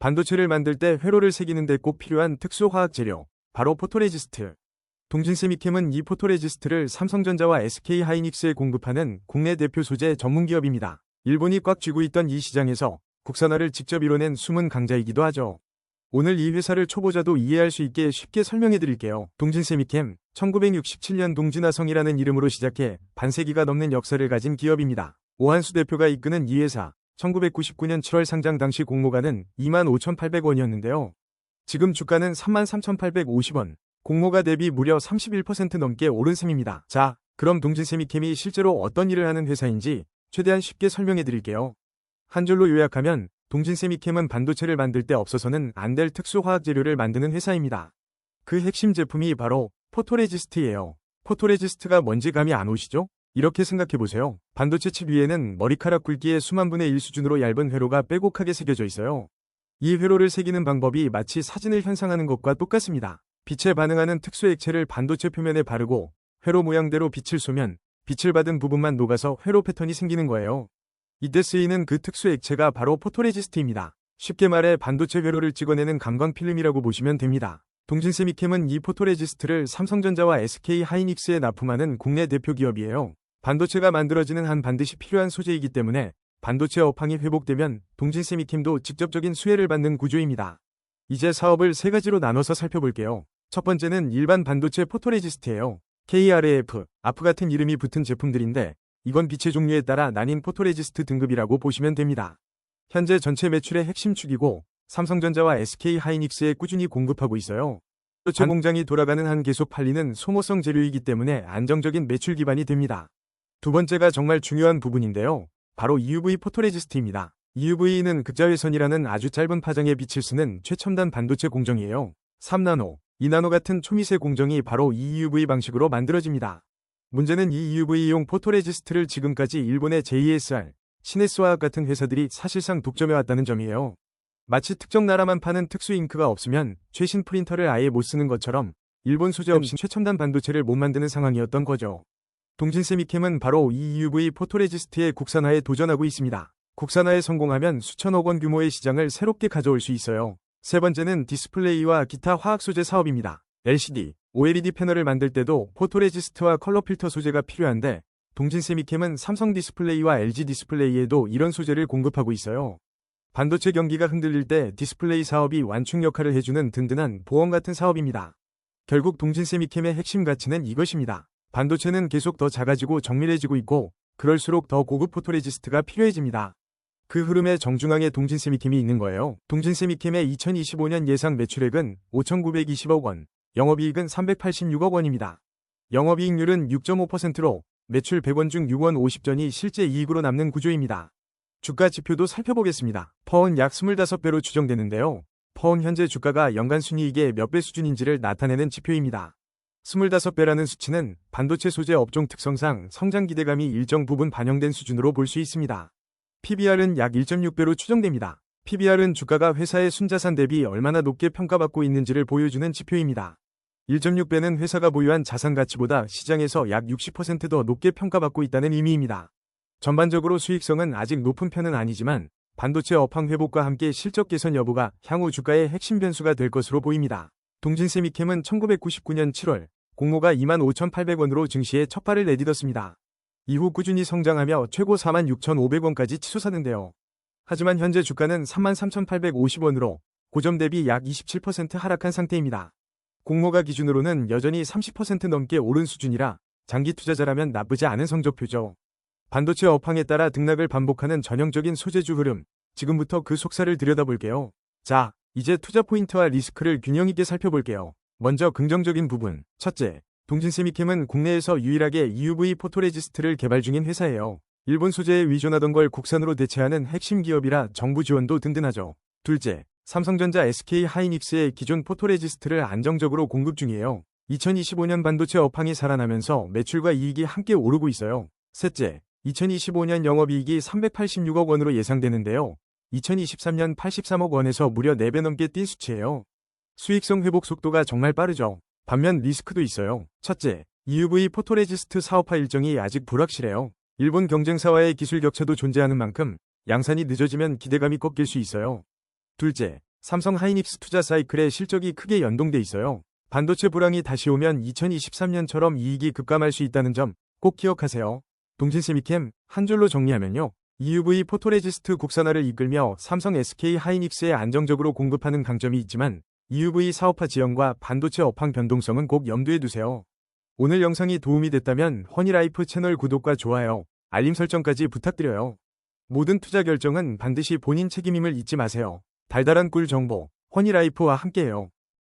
반도체를 만들 때 회로를 새기는 데 꼭 필요한 특수 화학 재료, 바로 포토레지스트. 동진세미캠은 이 포토레지스트를 삼성전자와 SK하이닉스에 공급하는 국내 대표 소재 전문기업입니다. 일본이 꽉 쥐고 있던 이 시장에서 국산화를 직접 이뤄낸 숨은 강자이기도 하죠. 오늘 이 회사를 초보자도 이해할 수 있게 쉽게 설명해 드릴게요. 동진세미캠, 1967년 동진화성이라는 이름으로 시작해 반세기가 넘는 역사를 가진 기업입니다. 오한수 대표가 이끄는 이 회사, 1999년 7월 상장 당시 공모가는 25,800원이었는데요. 지금 주가는 33,850원, 공모가 대비 무려 31% 넘게 오른 셈입니다. 자, 그럼 동진세미캠이 실제로 어떤 일을 하는 회사인지 최대한 쉽게 설명해 드릴게요. 한 줄로 요약하면 동진세미캠은 반도체를 만들 때 없어서는 안 될 특수 화학 재료를 만드는 회사입니다. 그 핵심 제품이 바로 포토레지스트예요. 포토레지스트가 뭔지 감이 안 오시죠? 이렇게 생각해보세요. 반도체 칩 위에는 머리카락 굵기의 수만 분의 1 수준으로 얇은 회로가 빼곡하게 새겨져 있어요. 이 회로를 새기는 방법이 마치 사진을 현상하는 것과 똑같습니다. 빛에 반응하는 특수 액체를 반도체 표면에 바르고 회로 모양대로 빛을 쏘면 빛을 받은 부분만 녹아서 회로 패턴이 생기는 거예요. 이때 쓰이는 그 특수 액체가 바로 포토레지스트입니다. 쉽게 말해 반도체 회로를 찍어내는 감광 필름이라고 보시면 됩니다. 동진세미캠은 이 포토레지스트를 삼성전자와 SK하이닉스에 납품하는 국내 대표 기업이에요. 반도체가 만들어지는 한 반드시 필요한 소재이기 때문에 반도체 업황이 회복되면 동진세미캠도 직접적인 수혜를 받는 구조입니다. 이제 사업을 세 가지로 나눠서 살펴볼게요. 첫 번째는 일반 반도체 포토레지스트예요. KRAF, AF 같은 이름이 붙은 제품들인데 이건 빛의 종류에 따라 나뉜 포토레지스트 등급이라고 보시면 됩니다. 현재 전체 매출의 핵심 축이고 삼성전자와 SK하이닉스에 꾸준히 공급하고 있어요. 반도체 공장이 돌아가는 한 계속 팔리는 소모성 재료이기 때문에 안정적인 매출 기반이 됩니다. 두 번째가 정말 중요한 부분인데요. 바로 EUV 포토레지스트입니다. EUV는 극자외선이라는 아주 짧은 파장의 빛을 쓰는 최첨단 반도체 공정이에요. 3나노, 2나노 같은 초미세 공정이 바로 이 EUV 방식으로 만들어집니다. 문제는 이 EUV용 포토레지스트를 지금까지 일본의 JSR, 시네스화학 같은 회사들이 사실상 독점해왔다는 점이에요. 마치 특정 나라만 파는 특수 잉크가 없으면 최신 프린터를 아예 못 쓰는 것처럼 일본 소재 없이 최첨단 반도체를 못 만드는 상황이었던 거죠. 동진세미캠은 바로 이 EUV 포토레지스트의 국산화에 도전하고 있습니다. 국산화에 성공하면 수천억 원 규모의 시장을 새롭게 가져올 수 있어요. 세 번째는 디스플레이와 기타 화학 소재 사업입니다. LCD, OLED 패널을 만들 때도 포토레지스트와 컬러 필터 소재가 필요한데 동진세미캠은 삼성 디스플레이와 LG 디스플레이에도 이런 소재를 공급하고 있어요. 반도체 경기가 흔들릴 때 디스플레이 사업이 완충 역할을 해주는 든든한 보험 같은 사업입니다. 결국 동진세미캠의 핵심 가치는 이것입니다. 반도체는 계속 더 작아지고 정밀해지고 있고 그럴수록 더 고급 포토레지스트가 필요해집니다. 그 흐름의 정중앙에 동진세미캠이 있는 거예요. 동진세미캠의 2025년 예상 매출액은 5,920억 원, 영업이익은 386억 원입니다. 영업이익률은 6.5%로 매출 100원 중 6원 50전이 실제 이익으로 남는 구조입니다. 주가 지표도 살펴보겠습니다. 퍼은 약 25배로 추정되는데요. 퍼은 현재 주가가 연간 순이익의 몇 배 수준인지를 나타내는 지표입니다. 25배라는 수치는 반도체 소재 업종 특성상 성장 기대감이 일정 부분 반영된 수준으로 볼 수 있습니다. PBR은 약 1.6배로 추정됩니다. PBR은 주가가 회사의 순자산 대비 얼마나 높게 평가받고 있는지를 보여주는 지표입니다. 1.6배는 회사가 보유한 자산 가치보다 시장에서 약 60% 더 높게 평가받고 있다는 의미입니다. 전반적으로 수익성은 아직 높은 편은 아니지만 반도체 업황 회복과 함께 실적 개선 여부가 향후 주가의 핵심 변수가 될 것으로 보입니다. 동진세미캠은 1999년 7월 공모가 25,800원으로 증시에 첫 발을 내딛었습니다. 이후 꾸준히 성장하며 최고 46,500원까지 치솟았는데요. 하지만 현재 주가는 33,850원으로 고점 대비 약 27% 하락한 상태입니다. 공모가 기준으로는 여전히 30% 넘게 오른 수준이라 장기 투자자라면 나쁘지 않은 성적표죠. 반도체 업황에 따라 등락을 반복하는 전형적인 소재주 흐름, 지금부터 그 속살을 들여다볼게요. 자, 이제 투자 포인트와 리스크를 균형 있게 살펴볼게요. 먼저 긍정적인 부분. 첫째, 동진세미캠은 국내에서 유일하게 EUV 포토레지스트를 개발 중인 회사예요. 일본 소재에 의존하던 걸 국산으로 대체하는 핵심 기업이라 정부 지원도 든든하죠. 둘째, 삼성전자 SK하이닉스의 기존 포토레지스트를 안정적으로 공급 중이에요. 2025년 반도체 업황이 살아나면서 매출과 이익이 함께 오르고 있어요. 셋째, 2025년 영업이익이 386억 원으로 예상되는데요. 2023년 83억 원에서 무려 4배 넘게 뛴 수치예요. 수익성 회복 속도가 정말 빠르죠. 반면 리스크도 있어요. 첫째, EUV 포토레지스트 사업화 일정이 아직 불확실해요. 일본 경쟁사와의 기술 격차도 존재하는 만큼 양산이 늦어지면 기대감이 꺾일 수 있어요. 둘째, 삼성 하이닉스 투자 사이클에 실적이 크게 연동돼 있어요. 반도체 불황이 다시 오면 2023년처럼 이익이 급감할 수 있다는 점 꼭 기억하세요. 동진세미캠 한 줄로 정리하면요. EUV 포토레지스트 국산화를 이끌며 삼성 SK 하이닉스에 안정적으로 공급하는 강점이 있지만 EUV 사업화 지연과 반도체 업황 변동성은 꼭 염두에 두세요. 오늘 영상이 도움이 됐다면 허니라이프 채널 구독과 좋아요, 알림 설정까지 부탁드려요. 모든 투자 결정은 반드시 본인 책임임을 잊지 마세요. 달달한 꿀 정보, 허니라이프와 함께해요.